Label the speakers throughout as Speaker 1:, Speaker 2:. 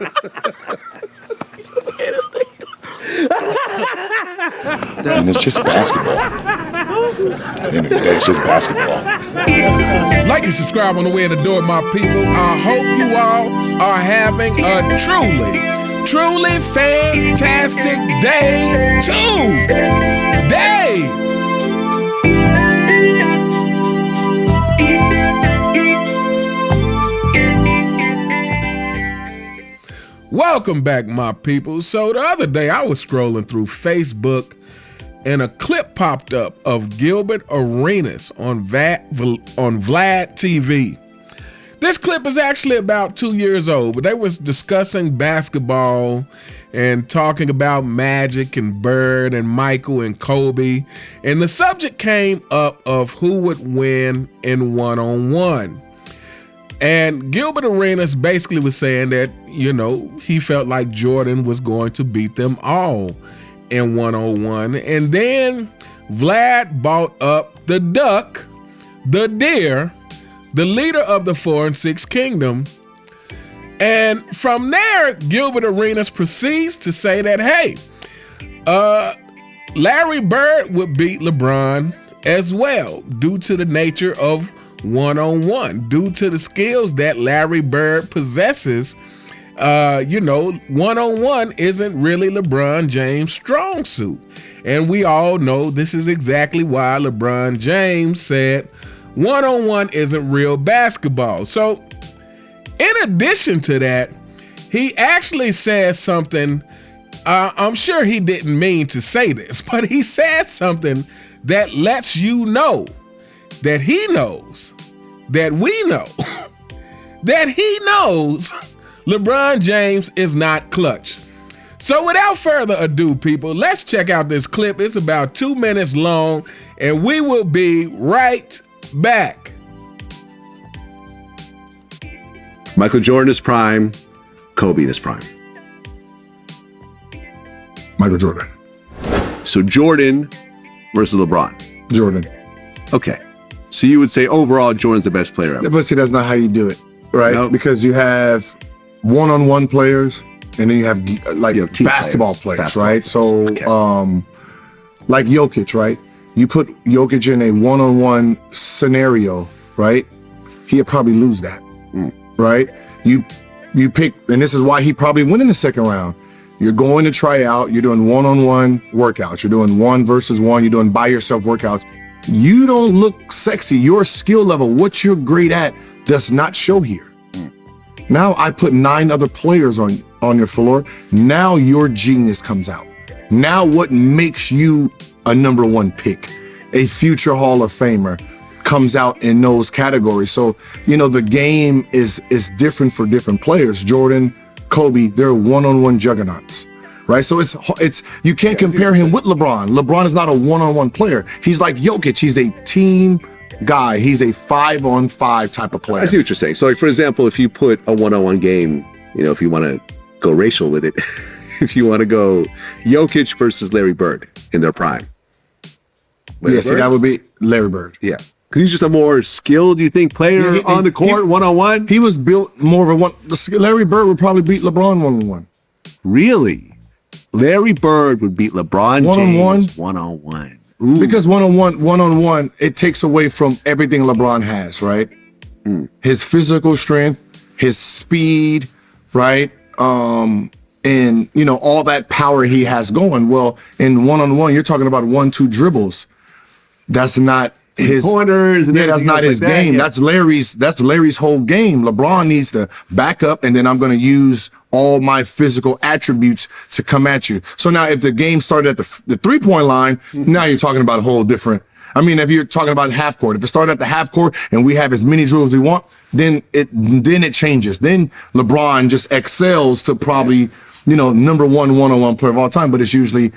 Speaker 1: And it's just basketball. At the end of the day, it's just basketball.
Speaker 2: Like and subscribe on the way in the door, my people. I hope you all are having a truly fantastic day today. Welcome back, my people. So the other day I was scrolling through Facebook and a clip popped up of Gilbert Arenas on Vlad TV. This clip is actually about 2 years old, but they was discussing basketball and talking about Magic and Bird and Michael and Kobe. And the subject came up of who would win in one-on-one. And Gilbert Arenas basically was saying that, you know, he felt like Jordan was going to beat them all in one-on-one. And then Vlad brought up the duck, the deer, the leader of the 4 and 6 kingdom. And from there, Gilbert Arenas proceeds to say that, hey, Larry Bird would beat LeBron as well due to the nature of one-on-one, due to the skills that Larry Bird possesses. One-on-one isn't really LeBron James' strong suit. And we all know this is exactly why LeBron James said one-on-one isn't real basketball. So in addition to that, he actually says something, I'm sure he didn't mean to say this, but he said something that lets you know that he knows, that we know, that he knows LeBron James is not clutch. So without further ado, people, let's check out this clip. It's about 2 minutes long, and we will be right back.
Speaker 3: Michael Jordan is prime, Kobe is prime.
Speaker 4: Michael Jordan.
Speaker 3: So Jordan versus LeBron.
Speaker 4: Jordan.
Speaker 3: Okay. So you would say overall Jordan's the best player ever.
Speaker 4: But see, that's not how you do it, right?
Speaker 3: Nope.
Speaker 4: Because you have one-on-one players, and then you have team
Speaker 3: Basketball
Speaker 4: basketball players, right?
Speaker 3: players.
Speaker 4: So,
Speaker 3: Okay.
Speaker 4: like Jokic, right? You put Jokic in a one-on-one scenario, right? He'd probably lose that, right? You pick, and this is why he probably went in the second round. You're going to try out. You're doing one-on-one workouts. You're doing 1 versus 1. You're doing by yourself workouts. You don't look sexy. Your skill level, what you're great at, does not show here. Now I put 9 other players on your floor. Now your genius comes out. Now what makes you a number 1 pick, a future Hall of Famer, comes out in those categories. So, the game is different for different players. Jordan, Kobe, they're one-on-one juggernauts. Right, so it's you can't compare him with LeBron. LeBron is not a one-on-one player. He's like Jokic. He's a team guy. He's a 5-on-5 type of player.
Speaker 3: I see what you're saying. So, like, for example, if you put a one-on-one game, if you want to go racial with it, if you want to go Jokic versus Larry Bird in their prime.
Speaker 4: So that would be Larry Bird.
Speaker 3: Yeah. Because he's just a more skilled, you think, player on the court, one-on-one?
Speaker 4: He was built more of a one. Larry Bird would probably beat LeBron one-on-one.
Speaker 3: Really? Larry Bird would beat LeBron James one-on-one. Ooh.
Speaker 4: Because one-on-one, it takes away from everything LeBron has, right? His physical strength, his speed, right? And all that power he has going. Well, in one-on-one, you're talking about 1-2 dribbles. That's not his
Speaker 3: corners. And
Speaker 4: that's not his game. Yeah. That's Larry's whole game. LeBron needs to back up, and then I'm going to use all my physical attributes to come at you. So now if the game started at the 3-point line, now you're talking about a whole different. I mean, if you're talking about half court, if it started at the half court and we have as many dribbles we want, then it changes. Then LeBron just excels to probably, number 1 one-on-one player of all time, but it's usually,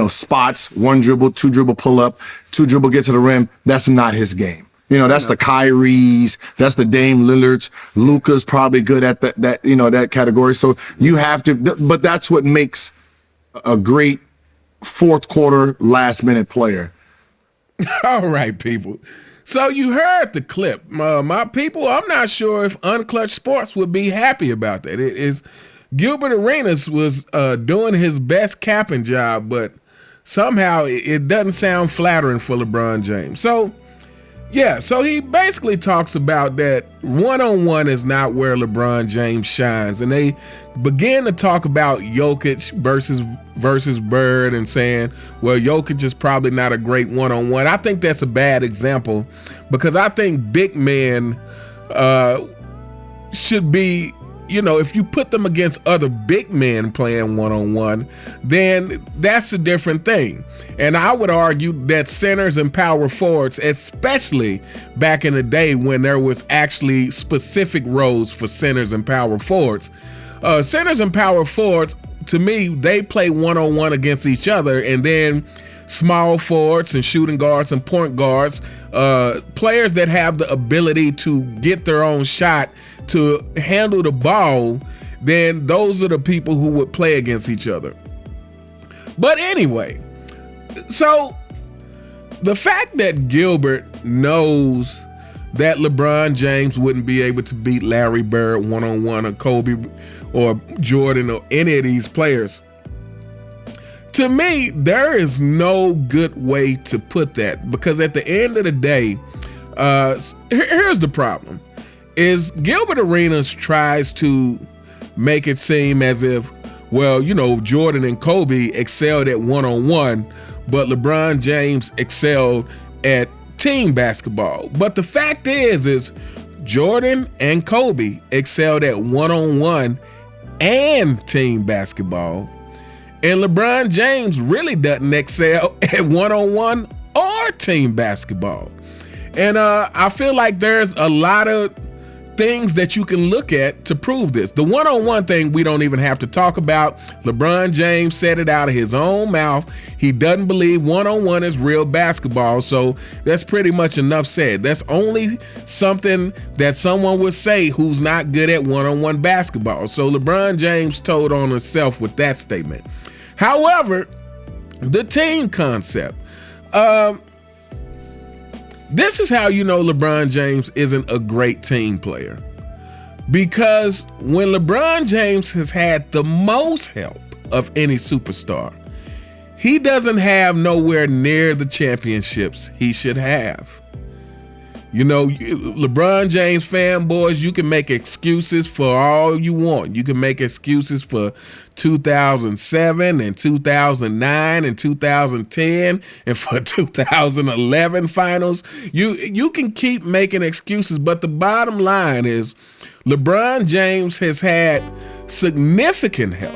Speaker 4: spots, 1 dribble, 2 dribble pull up, 2 dribble get to the rim. That's not his game. That's the Kyries, that's the Dame Lillards. Luka's probably good at that category. So you have to, but that's what makes a great fourth quarter, last minute player.
Speaker 2: All right, people. So you heard the clip. My people, I'm not sure if Unclutch Sports would be happy about that. It is Gilbert Arenas was doing his best capping job, but somehow it doesn't sound flattering for LeBron James. So, yeah, so he basically talks about that one-on-one is not where LeBron James shines. And they begin to talk about Jokic versus Bird and saying, well, Jokic is probably not a great one-on-one. I think that's a bad example because I think big men should be, if you put them against other big men playing one-on-one, then that's a different thing. And I would argue that centers and power forwards, especially back in the day when there was actually specific roles for centers and power forwards, centers and power forwards, to me, they play one-on-one against each other, and then small forwards and shooting guards and point guards, players that have the ability to get their own shot, to handle the ball, then those are the people who would play against each other. But anyway, so the fact that Gilbert knows that LeBron James wouldn't be able to beat Larry Bird one-on-one or Kobe or Jordan or any of these players, to me, there is no good way to put that, because at the end of the day, here's the problem. Is Gilbert Arenas tries to make it seem as if, well, Jordan and Kobe excelled at one-on-one, but LeBron James excelled at team basketball. But the fact is Jordan and Kobe excelled at one-on-one and team basketball, and LeBron James really doesn't excel at one-on-one or team basketball. And I feel like there's a lot of things that you can look at to prove this. The one-on-one thing we don't even have to talk about. LeBron James said it out of his own mouth. He doesn't believe one-on-one is real basketball, so that's pretty much enough said. That's only something that someone would say who's not good at one-on-one basketball. So LeBron James told on himself with that statement. However, the team concept, this is how you know LeBron James isn't a great team player. Because when LeBron James has had the most help of any superstar, he doesn't have nowhere near the championships he should have. LeBron James fanboys, you can make excuses for all you want. You can make excuses for 2007 and 2009 and 2010 and for 2011 finals. You can keep making excuses, but the bottom line is LeBron James has had significant help.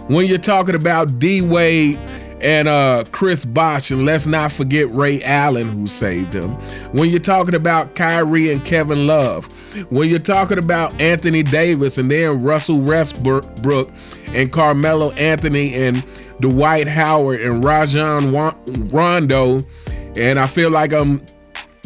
Speaker 2: When you're talking about D. Wade and Chris Bosh, and let's not forget Ray Allen, who saved him. When you're talking about Kyrie and Kevin Love, when you're talking about Anthony Davis and then Russell Westbrook and Carmelo Anthony and Dwight Howard and Rajon Rondo, and I feel like I'm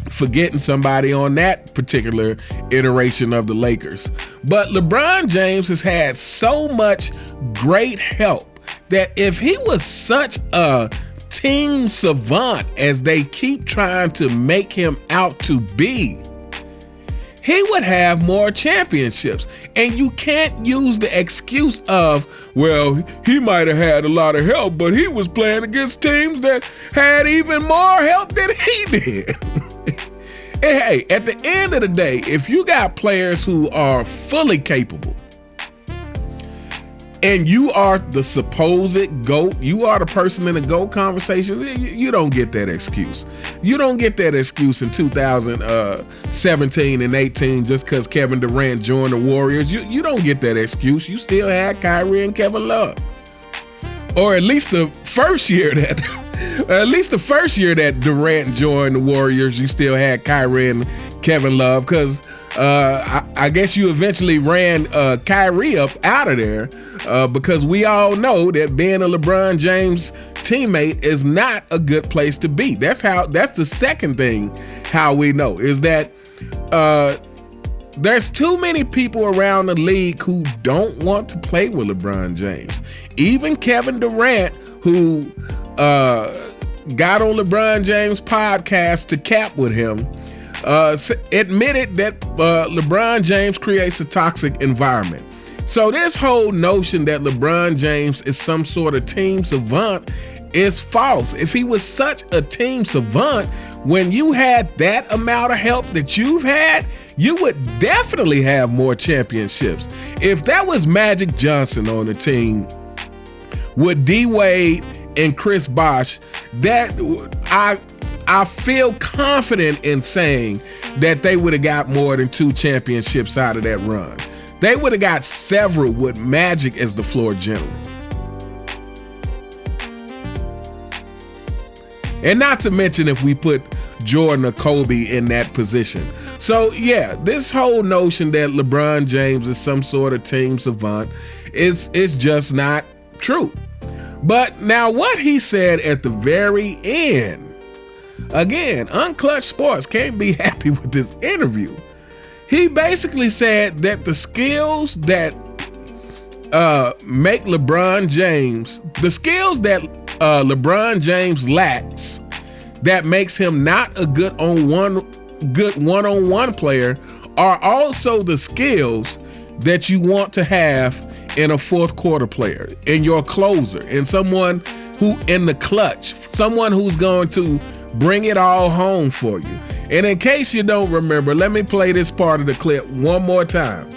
Speaker 2: forgetting somebody on that particular iteration of the Lakers. But LeBron James has had so much great help that if he was such a team savant as they keep trying to make him out to be, he would have more championships. And you can't use the excuse of, well, he might have had a lot of help, but he was playing against teams that had even more help than he did. And hey, at the end of the day, if you got players who are fully capable, and you are the supposed GOAT, you are the person in the GOAT conversation, you don't get that excuse. You don't get that excuse in 2017 and 18 just because Kevin Durant joined the Warriors. You don't get that excuse. You still had Kyrie and Kevin Love. Or at least the first year that Durant joined the Warriors, you still had Kyrie and Kevin Love, because I guess you eventually ran Kyrie up out of there because we all know that being a LeBron James teammate is not a good place to be. That's the second thing how we know is that there's too many people around the league who don't want to play with LeBron James. Even Kevin Durant, who got on LeBron James' podcast to cap with him, admitted that LeBron James creates a toxic environment. So this whole notion that LeBron James is some sort of team savant is false. If he was such a team savant, when you had that amount of help that you've had, you would definitely have more championships. If that was Magic Johnson on the team with D Wade and Chris Bosh, that I feel confident in saying that they would have got more than 2 championships out of that run. They would have got several with Magic as the floor general. And not to mention if we put Jordan or Kobe in that position. So yeah, this whole notion that LeBron James is some sort of team savant is just not true. But now what he said at the very end, again, Unclutched Sports can't be happy with this interview. He basically said that the skills that make LeBron James, the skills that LeBron James lacks, that makes him not a good one-on-one player, are also the skills that you want to have in a fourth quarter player, in your closer, in someone who in the clutch, someone who's going to bring it all home for you. And in case you don't remember, let me play this part of the clip one more time.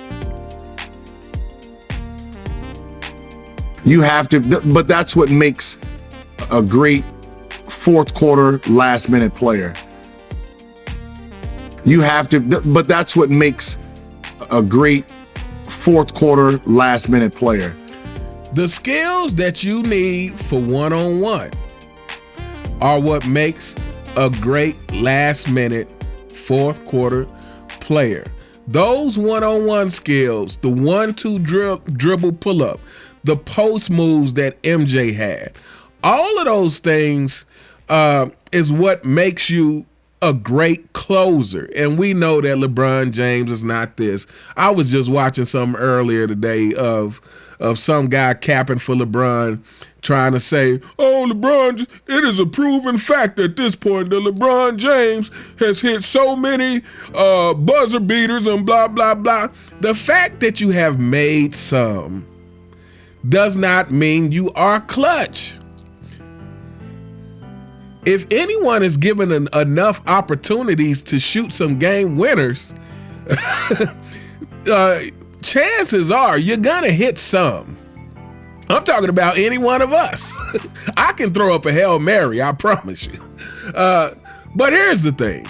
Speaker 4: You have to, but that's what makes a great fourth quarter last minute player. You have to, but that's what makes a great fourth quarter last minute player.
Speaker 2: The skills that you need for one-on-one are what makes a great last minute fourth quarter player. Those one-on-one skills, the 1-2 dribble pull up, the post moves that MJ had, all of those things is what makes you a great closer. And we know that LeBron James is not this. I was just watching something earlier today of some guy capping for LeBron, trying to say, oh, LeBron, it is a proven fact at this point that LeBron James has hit so many buzzer beaters and blah, blah, blah. The fact that you have made some does not mean you are clutch. If anyone is given enough opportunities to shoot some game winners, chances are you're gonna hit some. I'm talking about any one of us. I can throw up a Hail Mary, I promise you. But here's the thing.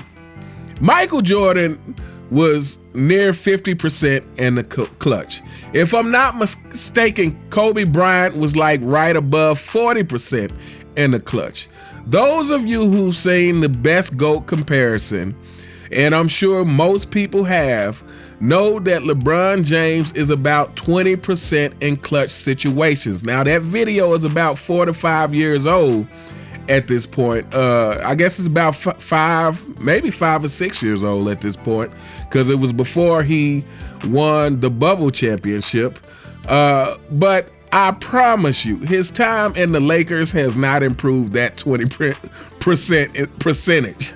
Speaker 2: Michael Jordan was near 50% in the clutch. If I'm not mistaken, Kobe Bryant was like right above 40% in the clutch. Those of you who've seen the best GOAT comparison, and I'm sure most people have, know that LeBron James is about 20% in clutch situations. Now that video is about 4 to 5 years old at this point. I guess it's about 5, maybe 5 or 6 years old at this point, because it was before he won the bubble championship. But I promise you, his time in the Lakers has not improved that 20% percentage.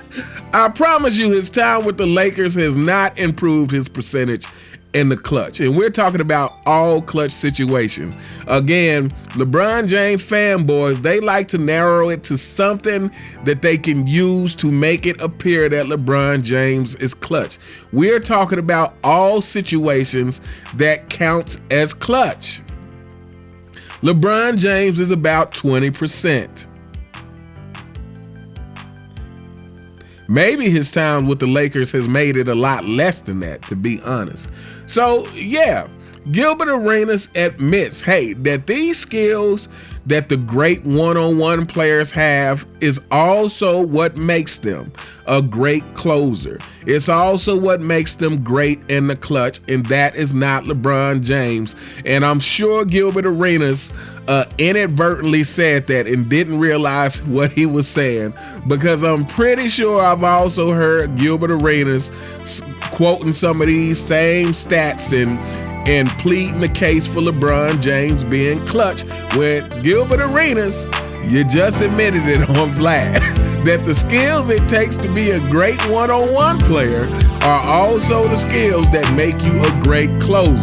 Speaker 2: I promise you, his time with the Lakers has not improved his percentage in the clutch. And we're talking about all clutch situations. Again, LeBron James fanboys, they like to narrow it to something that they can use to make it appear that LeBron James is clutch. We're talking about all situations that counts as clutch. LeBron James is about 20%. Maybe his time with the Lakers has made it a lot less than that, to be honest. So, yeah, Gilbert Arenas admits, hey, that these skills that the great one-on-one players have is also what makes them a great closer. It's also what makes them great in the clutch, and that is not LeBron James. And I'm sure Gilbert Arenas inadvertently said that and didn't realize what he was saying, because I'm pretty sure I've also heard Gilbert Arenas quoting some of these same stats and pleading the case for LeBron James being clutch, when Gilbert Arenas, you just admitted it on Vlad, that the skills it takes to be a great one-on-one player are also the skills that make you a great closer.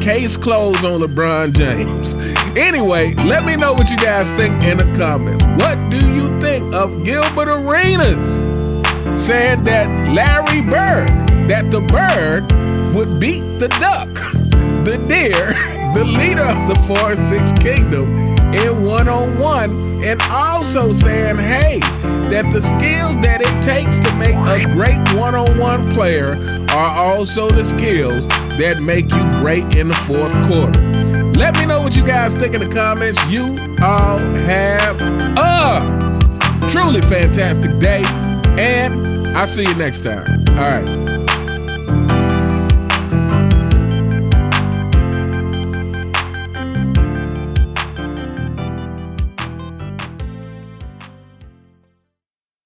Speaker 2: Case closed on LeBron James. Anyway, let me know what you guys think in the comments. What do you think of Gilbert Arenas saying that Larry Bird, that the bird would beat the duck, the deer, the leader of the 4-6 kingdom in one-on-one, and also saying, hey, that the skills that it takes to make a great one-on-one player are also the skills that make you great in the fourth quarter. Let me know what you guys think in the comments. You all have a truly fantastic day, and I'll see you next time. All right.